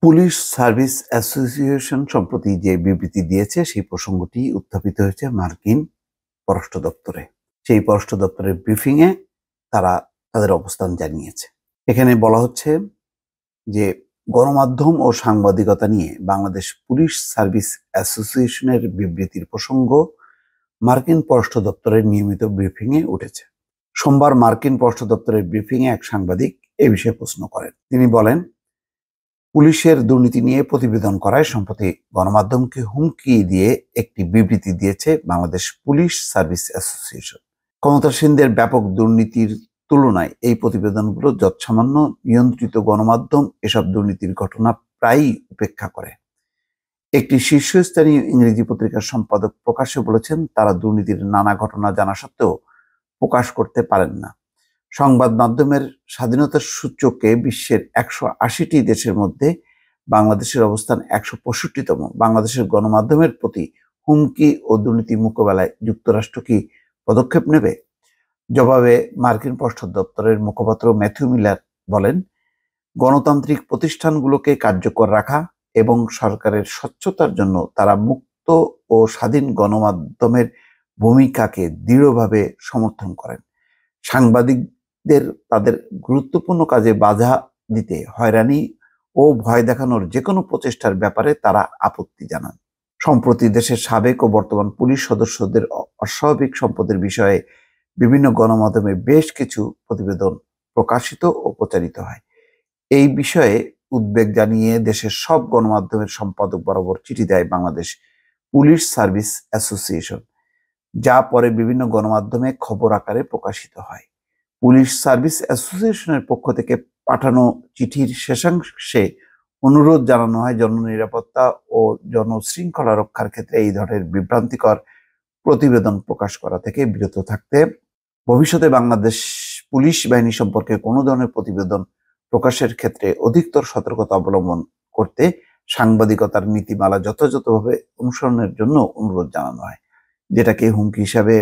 Police service association সম্প্রতি যে বিবৃতি দিয়েছে সেই প্রসঙ্গটি উত্থাপিত হয়েছে মার্কিন পররাষ্ট্র দপ্তরে। সেই পররাষ্ট্র দপ্তরের ব্রিফিংয়ে তারা তাদের অবস্থান জানিয়েছে। এখানে বলা হচ্ছে যে গণমাধ্যম ও সাংবাদিকতা নিয়ে বাংলাদেশ পুলিশ সার্ভিস অ্যাসোসিয়েশনের বিবৃতির প্রসঙ্গ মার্কিন পররাষ্ট্র দপ্তরের নিয়মিত ব্রিফিংয়ে উঠেছে। সোমবার মার্কিন পররাষ্ট্র দপ্তরের ব্রিফিংয়ে এক সাংবাদিক এ বিষয়ে প্রশ্ন করেন। তিনি বলেন, পুলিশের দুর্নীতি নিয়ে প্রতিবেদন করায় সম্প্রতি গণমাধ্যমকে হুমকি দিয়ে একটি বিবৃতি দিয়েছে বাংলাদেশ পুলিশ সার্ভিস অ্যাসোসিয়েশন। ক্ষমতাসীনদের ব্যাপক দুর্নীতির তুলনায় এই প্রতিবেদনগুলো যৎসামান্য নিয়ন্ত্রিত গণমাধ্যম এসব দুর্নীতির ঘটনা প্রায়ই উপেক্ষা করে। একটি শীর্ষস্থানীয় ইংরেজি পত্রিকার সম্পাদক প্রকাশ্যে বলেছেন, তারা দুর্নীতির নানা ঘটনা জানা সত্ত্বেও প্রকাশ করতে পারেন না। সংবাদ মাধ্যমের স্বাধীনতার সূচকে বিশ্বের ১৮০টি দেশের মধ্যে বাংলাদেশের অবস্থান ১৬৫তম। বাংলাদেশের গণমাধ্যমের প্রতি হুমকি ও দুর্নীতি মোকাবেলায় যুক্তরাষ্ট্র কি পদক্ষেপ নেবে? জবাবে মার্কিন পররাষ্ট্র দপ্তরের মুখপাত্র ম্যাথিউ মিলার বলেন, গণতান্ত্রিক প্রতিষ্ঠানগুলোকে কার্যকর রাখা এবং সরকারের স্বচ্ছতার জন্য তারা মুক্ত ও স্বাধীন গণমাধ্যমের ভূমিকাকে দৃঢ়ভাবে সমর্থন করেন। সাংবাদিকদের তাদের গুরুত্বপূর্ণ কাজে বাধা দিতে হয়রানি ও ভয় দেখানোর যে কোনো প্রচেষ্টার ব্যাপারে তারা আপত্তি জানান। সম্প্রতি দেশের সাবেক ও বর্তমান পুলিশ সদস্যদের অস্বাভাবিক সম্পদের বিষয়ে বিভিন্ন গণমাধ্যমে বেশ কিছু প্রতিবেদন প্রকাশিত ও প্রচারিত হয়। এই বিষয়ে উদ্বেগ জানিয়ে দেশের সব গণমাধ্যমের সম্পাদক বরাবর চিঠি দেয় বাংলাদেশ পুলিশ সার্ভিস অ্যাসোসিয়েশন, যা পরে বিভিন্ন গণমাধ্যমে খবর আকারে প্রকাশিত হয়। পুলিশ সার্ভিস অ্যাসোসিয়েশনের পক্ষ থেকে পাঠানো চিঠির শেষাংশে অনুরোধ জানানো হয়, জননিরাপত্তা ও জনশৃঙ্খলা রক্ষার ক্ষেত্রে এই ধরনের বিভ্রান্তিকর প্রতিবেদন প্রকাশ করা থেকে বিরত থাকতে, ভবিষ্যতে বাংলাদেশ পুলিশ বাহিনী সম্পর্কে কোনো ধরনের প্রতিবেদন প্রকাশের ক্ষেত্রে অধিকতর সতর্কতা অবলম্বন করতে সাংবাদিকতার নীতিমালা যথাযথভাবে অনুসরণের জন্য অনুরোধ জানানো হয়, যেটাকে হুমকি হিসাবে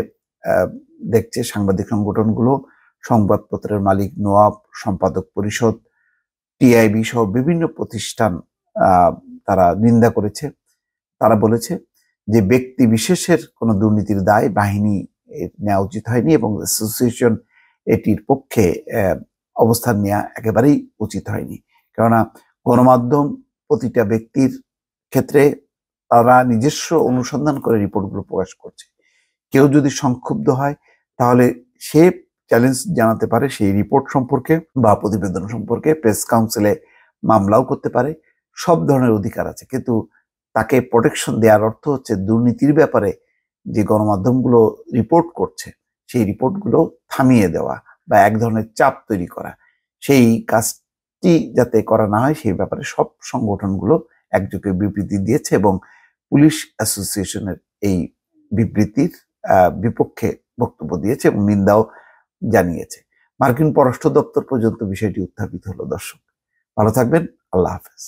দেখছে সাংবাদিক সংগঠনগুলো। সংবাদপত্রের মালিক নোয়াব, সম্পাদক পরিষদ, টিআইবি সহ বিভিন্ন প্রতিষ্ঠান তারা নিন্দা করেছে। তারা বলেছে যে ব্যক্তি বিশেষের কোনো দুর্নীতির দায় বাহিনী নেওয়া উচিত হয়নি এবং অ্যাসোসিয়েশন এটির পক্ষে অবস্থান নেওয়া একেবারেই উচিত হয়নি। কেননা গণমাধ্যম প্রতিটা ব্যক্তির ক্ষেত্রে তারা নিজস্ব অনুসন্ধান করে রিপোর্টগুলো প্রকাশ করছে। কেউ যদি সংক্ষুব্ধ হয় তাহলে সে চ্যালেঞ্জ জানাতে পারে সেই রিপোর্ট সম্পর্কে বা প্রতিবেদন সম্পর্কে, প্রেস কাউন্সিলে মামলাও করতে পারে। সব ধরনের অধিকার আছে, কিন্তু তাকে প্রোটেকশন দেওয়ার অর্থ হচ্ছে দুর্নীতির ব্যাপারে যে গণমাধ্যমগুলো রিপোর্ট করছে সেই রিপোর্টগুলো থামিয়ে দেওয়া বা এক ধরনের চাপ তৈরি করা। সেই কাজটি যাতে করা না হয় সেই ব্যাপারে সব সংগঠনগুলো একযোগে বিবৃতি দিয়েছে এবং পুলিশ অ্যাসোসিয়েশনের এই বিবৃতির বিপক্ষে বক্তব্য দিয়েছে এবং নিন্দাও জানিয়েছে। মার্কিন পররাষ্ট্র দপ্তর পর্যন্ত বিষয়টি উত্থাপিত হলো। দর্শক ভালো থাকবেন, আল্লাহ হাফেজ।